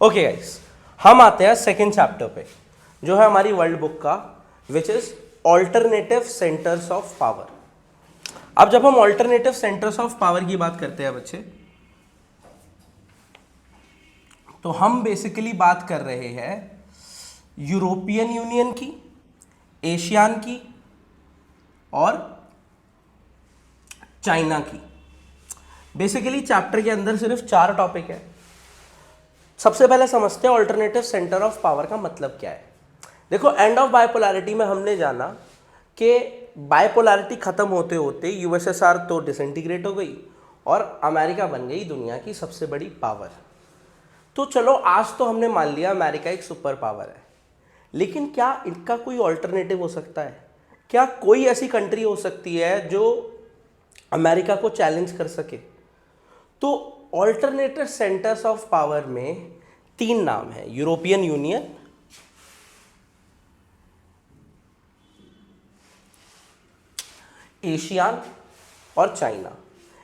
Okay guys, हम आते हैं सेकेंड चैप्टर पे जो है हमारी वर्ल्ड बुक का, which is alternative centres of power. अब जब हम ऑल्टरनेटिव सेंटर्स ऑफ पावर की बात करते हैं बच्चे, तो हम बेसिकली बात कर रहे हैं यूरोपियन यूनियन की, एशियान की और चाइना की। बेसिकली चैप्टर के अंदर सिर्फ 4 टॉपिक है। सबसे पहले समझते हैं ऑल्टरनेटिव सेंटर ऑफ पावर का मतलब क्या है। देखो, एंड ऑफ बायपोलैरिटी में हमने जाना कि बायपोलैरिटी खत्म होते होते यूएसएसआर तो डिसइंटीग्रेट हो गई और अमेरिका बन गई दुनिया की सबसे बड़ी पावर। तो चलो, आज तो हमने मान लिया अमेरिका एक सुपर पावर है, लेकिन क्या इनका कोई ऑल्टरनेटिव हो सकता है? क्या कोई ऐसी कंट्री हो सकती है जो अमेरिका को चैलेंज कर सके? तो ऑल्टरनेटिव सेंटर्स ऑफ पावर में 3 नाम है, यूरोपियन यूनियन, एशियान और चाइना।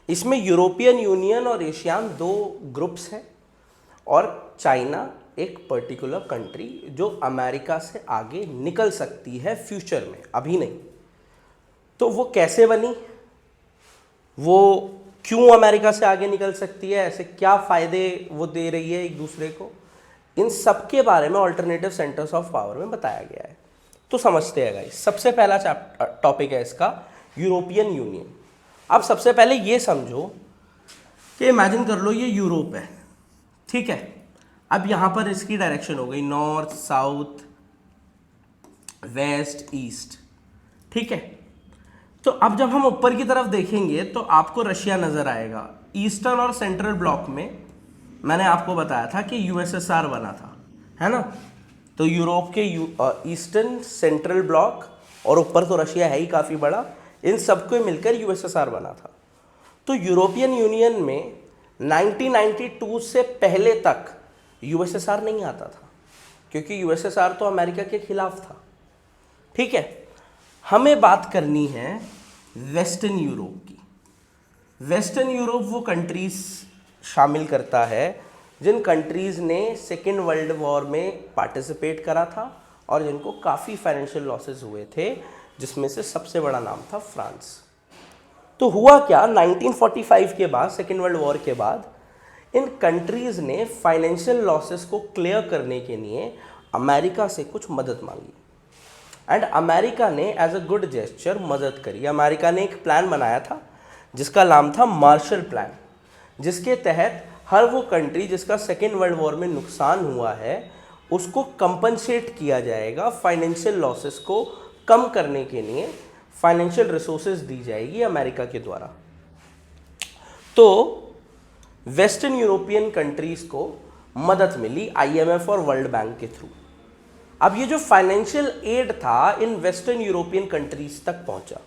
इसमें यूरोपियन यूनियन और एशियान 2 ग्रुप्स हैं और चाइना एक पर्टिकुलर कंट्री जो अमेरिका से आगे निकल सकती है फ्यूचर में, अभी नहीं। तो वो कैसे बनी, वो क्यों अमेरिका से आगे निकल सकती है, ऐसे क्या फ़ायदे वो दे रही है एक दूसरे को, इन सब के बारे में ऑल्टरनेटिव सेंटर्स ऑफ पावर में बताया गया है। तो समझते हैं गाइस, सबसे पहला टॉपिक है इसका यूरोपियन यूनियन। अब सबसे पहले ये समझो कि इमेजिन कर लो ये यूरोप है, ठीक है। अब यहाँ पर इसकी डायरेक्शन हो गई नॉर्थ, साउथ, वेस्ट, ईस्ट, ठीक है। तो अब जब हम ऊपर की तरफ देखेंगे तो आपको रशिया नज़र आएगा। ईस्टर्न और सेंट्रल ब्लॉक में मैंने आपको बताया था कि यूएसएसआर बना था, है ना। तो यूरोप के ईस्टर्न, सेंट्रल ब्लॉक और ऊपर तो रशिया है ही काफ़ी बड़ा, इन सबको मिलकर यूएसएसआर बना था। तो यूरोपियन यूनियन में 1992 से पहले तक यूएसएसआर नहीं आता था, क्योंकि यूएसएसआर तो अमेरिका के खिलाफ था, ठीक है। हमें बात करनी है वेस्टर्न यूरोप की। वेस्टर्न यूरोप वो कंट्रीज शामिल करता है जिन कंट्रीज ने सेकेंड वर्ल्ड वॉर में पार्टिसिपेट करा था और जिनको काफ़ी फाइनेंशियल लॉसेस हुए थे, जिसमें से सबसे बड़ा नाम था फ्रांस। तो हुआ क्या, 1945 के बाद, सेकेंड वर्ल्ड वॉर के बाद, इन कंट्रीज ने फाइनेंशियल लॉसेस को क्लियर करने के लिए अमेरिका से कुछ मदद मांगी एंड अमेरिका ने एज अ गुड जेस्चर मदद करी। अमेरिका ने एक प्लान बनाया था जिसका नाम था मार्शल प्लान, जिसके तहत हर वो कंट्री जिसका सेकेंड वर्ल्ड वॉर में नुकसान हुआ है उसको कंपनसेट किया जाएगा, फाइनेंशियल लॉसेस को कम करने के लिए फाइनेंशियल रिसोर्सेज दी जाएगी अमेरिका के द्वारा। तो वेस्टर्न यूरोपियन कंट्रीज को मदद मिली आईएमएफ और वर्ल्ड बैंक के थ्रू। अब ये जो फाइनेंशियल एड था इन वेस्टर्न यूरोपियन कंट्रीज तक पहुंचा।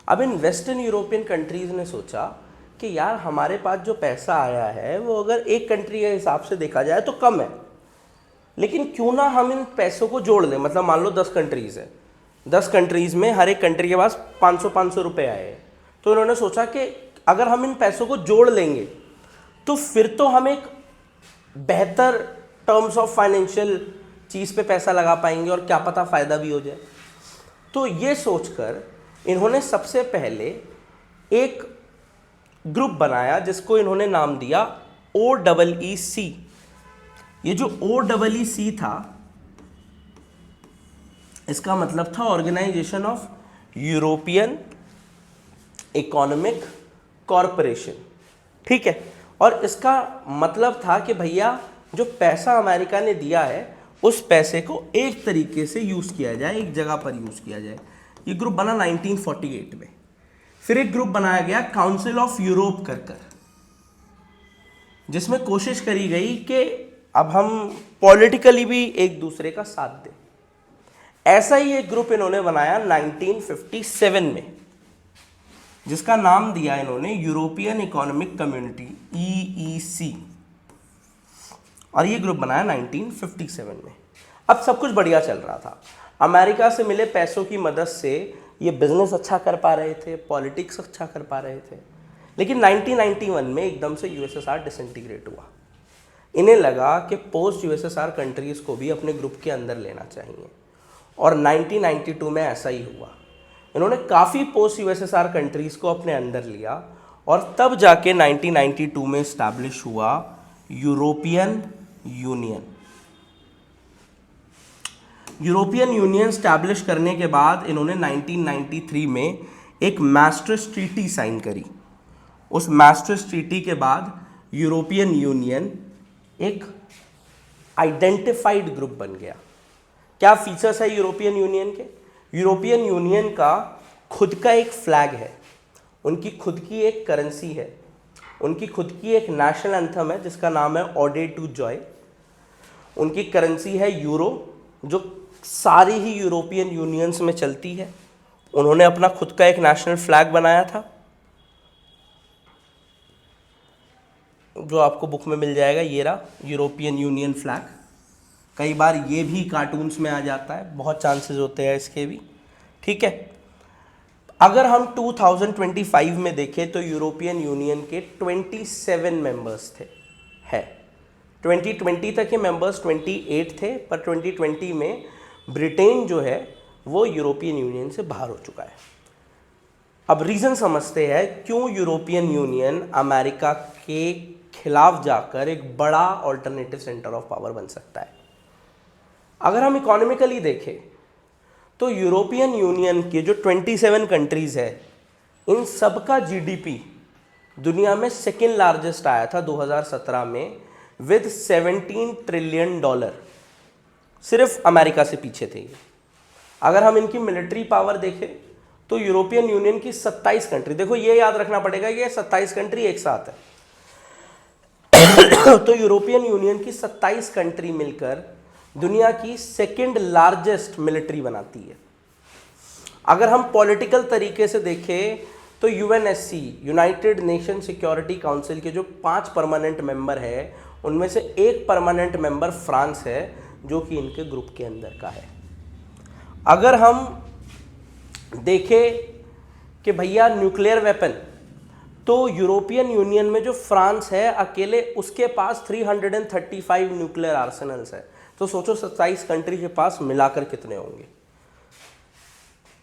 अब इन वेस्टर्न यूरोपियन कंट्रीज ने सोचा कि यार, हमारे पास जो पैसा आया है वो अगर एक कंट्री के हिसाब से देखा जाए तो कम है, लेकिन क्यों ना हम इन पैसों को जोड़ लें। मतलब मान लो 10 कंट्रीज है, 10 कंट्रीज में हर एक कंट्री के पास 500-500 रुपये आए हैं। तो इन्होंने सोचा कि अगर हम इन पैसों को जोड़ लेंगे तो फिर तो हम एक बेहतर टर्म्स ऑफ फाइनेंशियल चीज़ पे पैसा लगा पाएंगे और क्या पता फ़ायदा भी हो जाए। तो ये सोचकर इन्होंने सबसे पहले एक ग्रुप बनाया जिसको इन्होंने नाम दिया OEEC। ये जो OEEC था, इसका मतलब था organisation of European economic corporation, ठीक है। और इसका मतलब था कि भैया, जो पैसा अमेरिका ने दिया है उस पैसे को एक तरीके से यूज़ किया जाए, एक जगह पर यूज़ किया जाए। ये ग्रुप बना 1948 में। फिर एक ग्रुप बनाया गया काउंसिल ऑफ यूरोप कर, जिसमें कोशिश करी गई कि अब हम पॉलिटिकली भी एक दूसरे का साथ दें। ऐसा ही एक ग्रुप इन्होंने बनाया 1957 में, जिसका नाम दिया इन्होंने यूरोपियन इकोनॉमिक कम्युनिटी, EEC। और ये ग्रुप बनाया 1957 में। अब सब कुछ बढ़िया चल रहा था, अमेरिका से मिले पैसों की मदद से ये बिजनेस अच्छा कर पा रहे थे, पॉलिटिक्स अच्छा कर पा रहे थे। लेकिन 1991 में एकदम से यूएसएसआर डिसइंटीग्रेट हुआ। इन्हें लगा कि पोस्ट यूएसएसआर कंट्रीज़ को भी अपने ग्रुप के अंदर लेना चाहिए, और 1992 में ऐसा ही हुआ। इन्होंने काफ़ी पोस्ट यूएसएसआर कंट्रीज़ को अपने अंदर लिया, और तब जाके 1992 में इस्टेब्लिश हुआ European union. European union establish करने के बाद इन्होंने 1993 में एक मैस्ट्रिक्ट ट्रीटी साइन करी। उस मैस्ट्रिक्ट ट्रीटी के बाद यूरोपियन यूनियन एक आइडेंटिफाइड ग्रुप बन गया। क्या फीचर्स है यूरोपियन यूनियन के? यूरोपियन यूनियन का खुद का एक फ्लैग है, उनकी खुद की एक करेंसी है, उनकी खुद की एक नेशनल एंथम है जिसका नाम है ऑडे टू जॉय। उनकी करेंसी है यूरो, जो सारी ही यूरोपियन यूनियंस में चलती है। उन्होंने अपना खुद का एक नेशनल फ्लैग बनाया था, जो आपको बुक में मिल जाएगा, ये रहा यूरोपियन यूनियन फ्लैग। कई बार ये भी कार्टून्स में आ जाता है, बहुत चांसेस होते हैं इसके भी, ठीक है। अगर हम 2025 में देखें तो यूरोपियन यूनियन के 27 मेंबर्स थे, है 2020 तक के मेंबर्स 28 थे, पर 2020 में ब्रिटेन जो है वो यूरोपियन यूनियन से बाहर हो चुका है। अब रीज़न समझते हैं क्यों यूरोपियन यूनियन अमेरिका के खिलाफ जाकर एक बड़ा ऑल्टरनेटिव सेंटर ऑफ पावर बन सकता है। अगर हम इकोनॉमिकली देखें तो यूरोपियन यूनियन के जो 27 कंट्रीज़ है, इन सब का जीडीपी दुनिया में सेकेंड लार्जेस्ट आया था 2017 में विद $17 ट्रिलियन। सिर्फ अमेरिका से पीछे थे ये। अगर हम इनकी मिलिट्री पावर देखें तो यूरोपियन यूनियन की 27 कंट्री, देखो ये याद रखना पड़ेगा कि 27 कंट्री एक साथ है तो यूरोपियन यूनियन की 27 कंट्री मिलकर दुनिया की सेकेंड लार्जेस्ट मिलिट्री बनाती है। अगर हम पॉलिटिकल तरीके से देखें तो UNSC, United nation security council के जो 5 परमानेंट मेंबर है, उनमें से एक परमानेंट मेंबर फ्रांस है, जो कि इनके ग्रुप के अंदर का है। अगर हम देखें कि भैया न्यूक्लियर वेपन, तो यूरोपियन यूनियन में जो फ्रांस है अकेले, उसके पास 335 न्यूक्लियर आर्सेनल्स है। तो सोचो 27 कंट्री के पास मिलाकर कितने होंगे।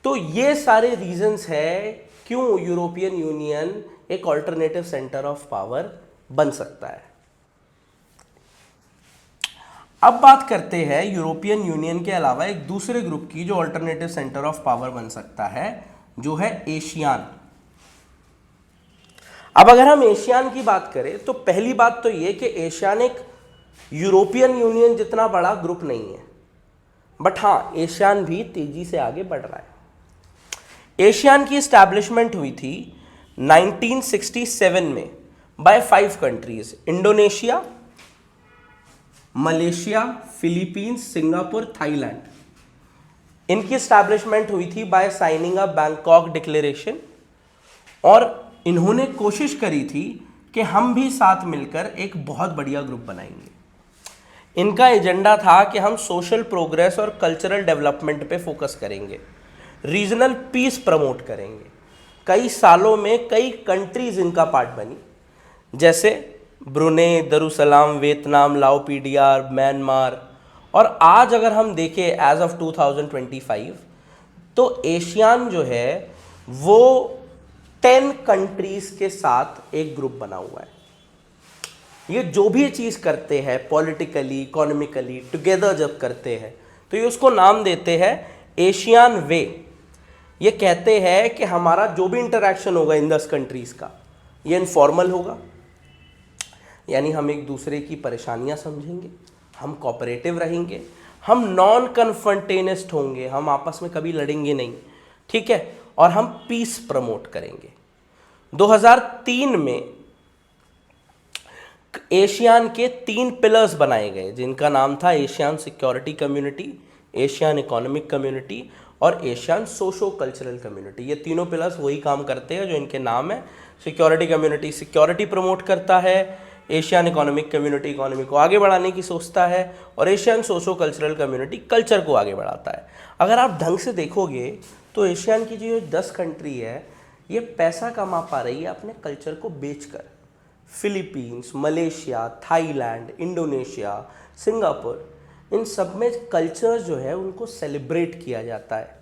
तो ये सारे रीजंस है क्यों यूरोपियन यूनियन एक ऑल्टरनेटिव सेंटर ऑफ पावर बन सकता है। अब बात करते हैं यूरोपियन यूनियन के अलावा एक दूसरे ग्रुप की जो ऑल्टरनेटिव सेंटर ऑफ पावर बन सकता है, जो है एशियान। अब अगर हम एशियान की बात करें तो पहली बात तो ये कि एशियान एक यूरोपियन यूनियन जितना बड़ा ग्रुप नहीं है, बट हाँ एशियान भी तेजी से आगे बढ़ रहा है। एशियान की एस्टैब्लिशमेंट हुई थी 1967 में by 5 countries, Indonesia, Malaysia, Philippines, Singapore, Thailand. इनकी एस्टैब्लिशमेंट हुई थी by signing a Bangkok declaration, और इन्होंने कोशिश करी थी कि हम भी साथ मिलकर एक बहुत बढ़िया ग्रुप बनाएंगे। इनका एजेंडा था कि हम सोशल प्रोग्रेस और कल्चरल डेवलपमेंट पे फोकस करेंगे, रीजनल पीस प्रमोट करेंगे। कई सालों में कई कंट्रीज इनका पार्ट बनी, जैसे ब्रुनेई, दरुसलाम, वियतनाम, लाओपीडिया, म्यांमार। और आज अगर हम देखें एज ऑफ 2025 तो एशियान जो है वो 10 कंट्रीज के साथ एक ग्रुप बना हुआ है। ये जो भी चीज़ करते हैं पॉलिटिकली, इकोनॉमिकली टुगेदर जब करते हैं तो ये उसको नाम देते हैं एशियान वे। ये कहते हैं कि हमारा जो भी इंटरेक्शन होगा इन 10 कंट्रीज़ का, ये इनफॉर्मल होगा, यानी हम एक दूसरे की परेशानियां समझेंगे, हम कोऑपरेटिव रहेंगे, हम नॉन कन्फ्रंटेनिस्ट होंगे, हम आपस में कभी लड़ेंगे नहीं, ठीक है, और हम पीस प्रमोट करेंगे। 2003 में एशियान के 3 पिलर्स बनाए गए, जिनका नाम था ASEAN security community, ASEAN economic community और एशियान सोशो कल्चरल कम्युनिटी। ये तीनों पिलर्स वही काम करते हैं जो इनके नाम है। सिक्योरिटी कम्युनिटी सिक्योरिटी प्रमोट करता है, एशियन इकोनॉमिक कम्युनिटी इकोनॉमी को आगे बढ़ाने की सोचता है, और Asian socio cultural community culture को आगे बढ़ाता है। अगर आप ढंग से देखोगे तो एशियन की जो 10 कंट्री है ये पैसा कमा पा रही है अपने कल्चर को बेचकर। Philippines, Malaysia, Thailand, Indonesia, Singapore, इन सब में कल्चर जो है उनको सेलिब्रेट किया जाता है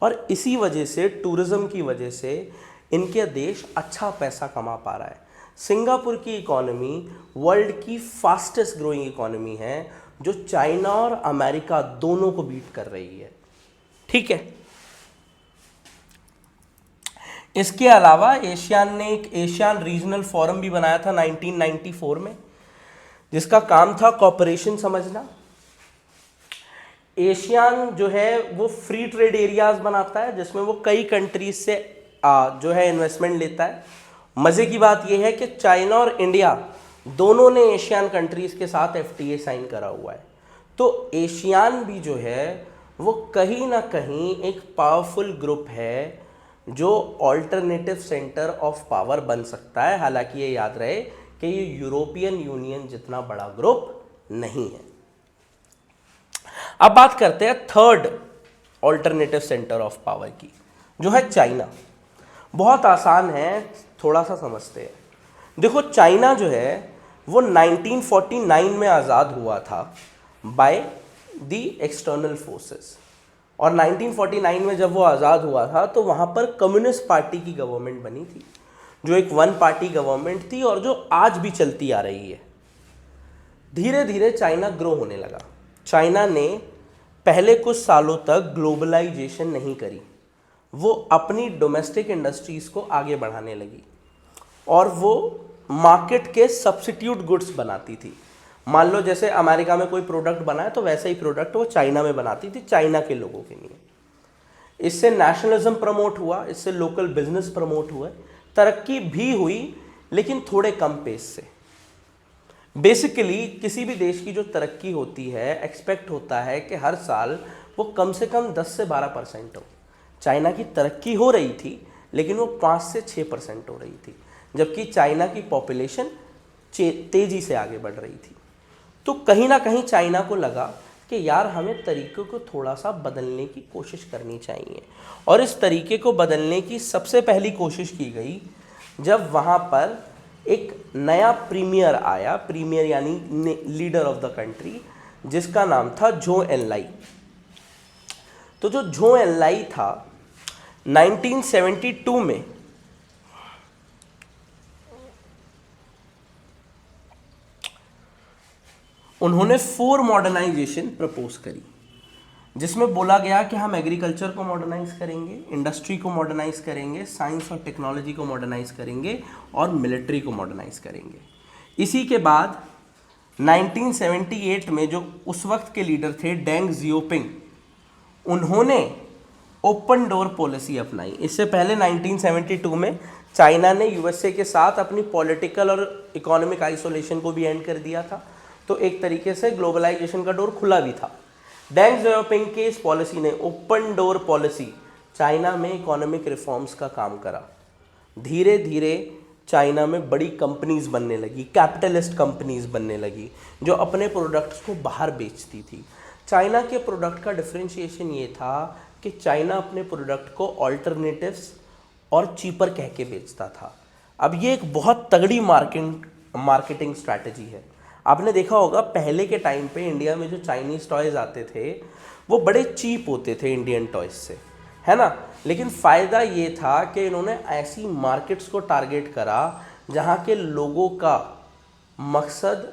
और इसी वजह से, टूरिज़्म की वजह से इनके देश अच्छा पैसा कमा पा रहा है। सिंगापुर की इकॉनमी वर्ल्ड की फास्टेस्ट ग्रोइंग इकॉनमी है, जो चाइना और अमेरिका दोनों को बीट कर रही है। ठीक है। इसके अलावा एशियान ने एक एशियान रीजनल फोरम भी बनाया था 1994 में, जिसका काम था कॉपरेशन समझना। एशियान जो है वो फ्री ट्रेड एरियाज बनाता है, जिसमें वो कई कंट्रीज से जो है इन्वेस्टमेंट लेता है। मज़े की बात यह है कि चाइना और इंडिया दोनों ने एशियन कंट्रीज के साथ FTA साइन करा हुआ है। तो एशियान भी जो है वो कहीं ना कहीं एक पावरफुल ग्रुप है जो ऑल्टरनेटिव सेंटर ऑफ पावर बन सकता है। हालांकि ये याद रहे कि ये यूरोपियन यूनियन जितना बड़ा ग्रुप नहीं है। अब बात करते हैं third alternative centre of power की, जो है चाइना। बहुत आसान है, थोड़ा सा समझते हैं। देखो, चाइना जो है वो 1949 में आज़ाद हुआ था बाय द एक्सटर्नल फोर्सेस, और 1949 में जब वो आज़ाद हुआ था तो वहाँ पर कम्युनिस्ट पार्टी की गवर्नमेंट बनी थी, जो एक वन पार्टी गवर्नमेंट थी और जो आज भी चलती आ रही है। धीरे धीरे चाइना ग्रो होने लगा। चाइना ने पहले कुछ सालों तक ग्लोबलाइजेशन नहीं करी, वो अपनी डोमेस्टिक इंडस्ट्रीज़ को आगे बढ़ाने लगी और वो मार्केट के सब्स्टिट्यूट गुड्स बनाती थी। मान लो जैसे अमेरिका में कोई प्रोडक्ट बना है तो वैसा ही प्रोडक्ट वो चाइना में बनाती थी, चाइना के लोगों के लिए। इससे नेशनलिज्म प्रमोट हुआ, इससे लोकल बिजनेस प्रमोट हुआ, तरक्की भी हुई, लेकिन थोड़े कम पेस से। बेसिकली किसी भी देश की जो तरक्की होती है, एक्सपेक्ट होता है कि हर साल वो कम से कम 10 से 12% हो। चाइना की तरक्की हो रही थी, लेकिन वो 5 से 6% हो रही थी, जबकि चाइना की पॉपुलेशन तेज़ी से आगे बढ़ रही थी। तो कहीं ना कहीं चाइना को लगा कि यार हमें तरीक़ों को थोड़ा सा बदलने की कोशिश करनी चाहिए, और इस तरीके को बदलने की सबसे पहली कोशिश की गई जब वहाँ पर एक नया प्रीमियर आया, प्रीमियर यानी लीडर ऑफ द कंट्री, जिसका नाम था झो एनलाई। तो जो झो एनलाई था 1972 में उन्होंने 4 मॉडर्नाइजेशन प्रपोज करी, जिसमें बोला गया कि हम एग्रीकल्चर को मॉडर्नाइज करेंगे, इंडस्ट्री को मॉडर्नाइज करेंगे, साइंस और टेक्नोलॉजी को मॉडर्नाइज करेंगे और मिलिट्री को मॉडर्नाइज करेंगे। इसी के बाद 1978 में जो उस वक्त के लीडर थे डेंग जियोपिंग, उन्होंने ओपन डोर पॉलिसी अपनाई। इससे पहले 1972 में चाइना ने USA के साथ अपनी पॉलिटिकल और इकोनॉमिक आइसोलेशन को भी एंड कर दिया था, तो एक तरीके से ग्लोबलाइजेशन का डोर खुला भी था। डेंग जियोपिंग की इस पॉलिसी ने, ओपन डोर पॉलिसी, चाइना में इकोनॉमिक रिफॉर्म्स का काम करा। धीरे धीरे चाइना में बड़ी कंपनीज बनने लगी, कैपिटलिस्ट कंपनीज बनने लगी, जो अपने प्रोडक्ट्स को बाहर बेचती थी। चाइना के प्रोडक्ट का डिफरेंशिएशन ये था कि चाइना अपने प्रोडक्ट को ऑल्टरनेटिव्स और चीपर कह के बेचता था। अब ये एक बहुत तगड़ी मार्केटिंग स्ट्रैटेजी है। आपने देखा होगा पहले के टाइम पे इंडिया में जो चाइनीज़ टॉयज़ आते थे वो बड़े चीप होते थे इंडियन टॉयज़ से, है ना। लेकिन फ़ायदा ये था कि इन्होंने ऐसी मार्केट्स को टारगेट करा जहाँ के लोगों का मकसद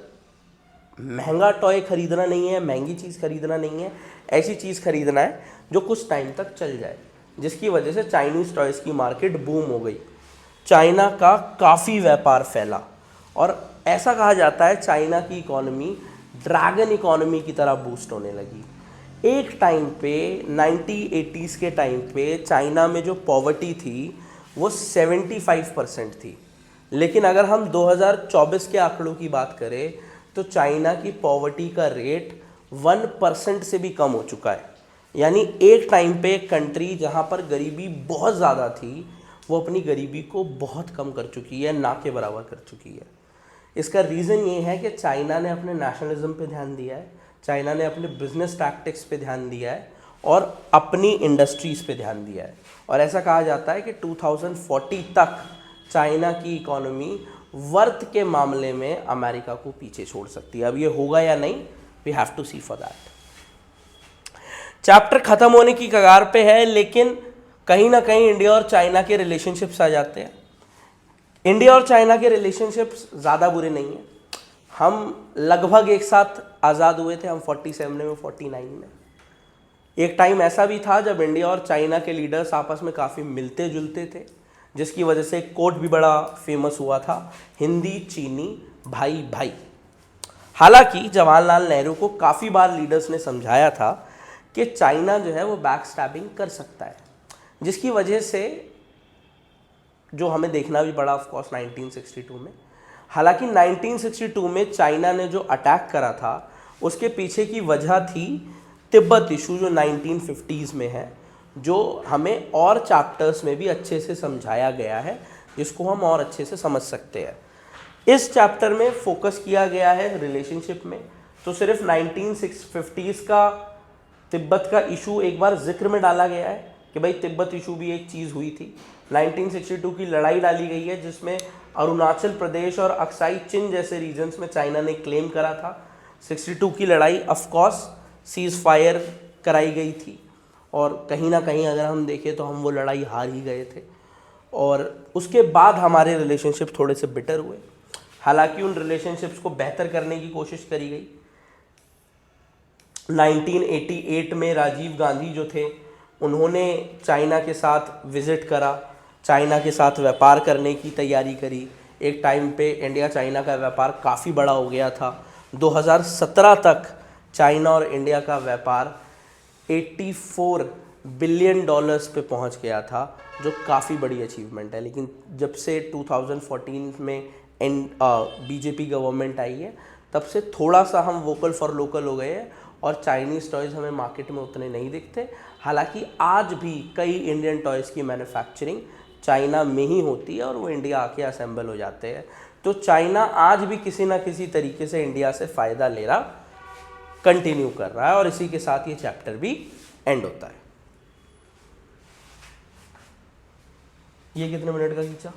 महंगा टॉय ख़रीदना नहीं है, महंगी चीज़ ख़रीदना नहीं है, ऐसी चीज़ ख़रीदना है जो कुछ टाइम तक चल जाए, जिसकी वजह से चाइनीज़ टॉयज़ की मार्केट बूम हो गई। चाइना का काफ़ी व्यापार फैला और ऐसा कहा जाता है चाइना की इकॉनमी ड्रैगन इकॉनमी की तरह बूस्ट होने लगी। एक टाइम पे 1980s के टाइम पे चाइना में जो पॉवर्टी थी वो 75% थी, लेकिन अगर हम 2024 के आंकड़ों की बात करें तो चाइना की पॉवर्टी का रेट 1% से भी कम हो चुका है। यानी एक टाइम पे एक कंट्री जहाँ पर गरीबी बहुत ज़्यादा थी वो अपनी गरीबी को बहुत कम कर चुकी है, ना के बराबर कर चुकी है। इसका रीज़न ये है कि चाइना ने अपने नेशनलिज्म पे ध्यान दिया है, चाइना ने अपने बिजनेस टैक्टिक्स पे ध्यान दिया है और अपनी इंडस्ट्रीज़ पे ध्यान दिया है। और ऐसा कहा जाता है कि 2040 तक चाइना की इकॉनमी वर्थ के मामले में अमेरिका को पीछे छोड़ सकती है। अब ये होगा या नहीं, we have to see for that. Chapter खत्म होने की कगार पे है, लेकिन कहीं ना कहीं इंडिया और चाइना के रिलेशनशिप्स आ जाते हैं। इंडिया और चाइना के रिलेशनशिप्स ज़्यादा बुरे नहीं हैं। हम लगभग एक साथ आज़ाद हुए थे, हम 47 में, 49 में। एक टाइम ऐसा भी था जब इंडिया और चाइना के लीडर्स आपस में काफ़ी मिलते जुलते थे, जिसकी वजह से एक कोट भी बड़ा फेमस हुआ था, हिंदी चीनी भाई भाई। हालांकि जवाहरलाल नेहरू को काफ़ी बार लीडर्स ने समझाया था कि चाइना जो है वो बैक स्टैबिंग कर सकता है, जिसकी वजह से जो हमें देखना भी पड़ा ऑफ कोर्स 1962 में। हालांकि 1962 में चाइना ने जो अटैक करा था उसके पीछे की वजह थी तिब्बत इशू, जो 1950s में है, जो हमें और चैप्टर्स में भी अच्छे से समझाया गया है, जिसको हम और अच्छे से समझ सकते हैं। इस चैप्टर में फोकस किया गया है रिलेशनशिप में, तो सिर्फ 1950s का तिब्बत का इशू एक बार जिक्र में डाला गया है कि भाई तिब्बत इशू भी एक चीज़ हुई थी। 1962 की लड़ाई डाली गई है, जिसमें अरुणाचल प्रदेश और अक्साई चिन जैसे रीजन्स में चाइना ने क्लेम करा था। 62 की लड़ाई ऑफ कोर्स सीज़ फायर कराई गई थी, और कहीं ना कहीं अगर हम देखें तो हम वो लड़ाई हार ही गए थे, और उसके बाद हमारे रिलेशनशिप थोड़े से बिटर हुए। हालांकि उन रिलेशनशिप्स को बेहतर करने की कोशिश करी गई। 1988 में राजीव गांधी जो थे, उन्होंने चाइना के साथ विज़िट करा, चाइना के साथ व्यापार करने की तैयारी करी। एक टाइम पे इंडिया चाइना का व्यापार काफ़ी बड़ा हो गया था। 2017 तक चाइना और इंडिया का व्यापार 84 बिलियन डॉलर्स पे पहुंच गया था, जो काफ़ी बड़ी अचीवमेंट है। लेकिन जब से 2014 में बीजेपी गवर्नमेंट आई है, तब से थोड़ा सा हम वोकल फॉर लोकल हो गए हैं, और चाइनीज़ टॉयज़ हमें मार्केट में उतने नहीं दिखते। हालांकि आज भी कई इंडियन टॉयज़ की मैन्युफैक्चरिंग चाइना में ही होती है, और वो इंडिया आके असेंबल हो जाते हैं। तो चाइना आज भी किसी ना किसी तरीके से इंडिया से फ़ायदा ले रहा कंटिन्यू कर रहा है, और इसी के साथ ये चैप्टर भी एंड होता है। ये कितने मिनट का खींचा?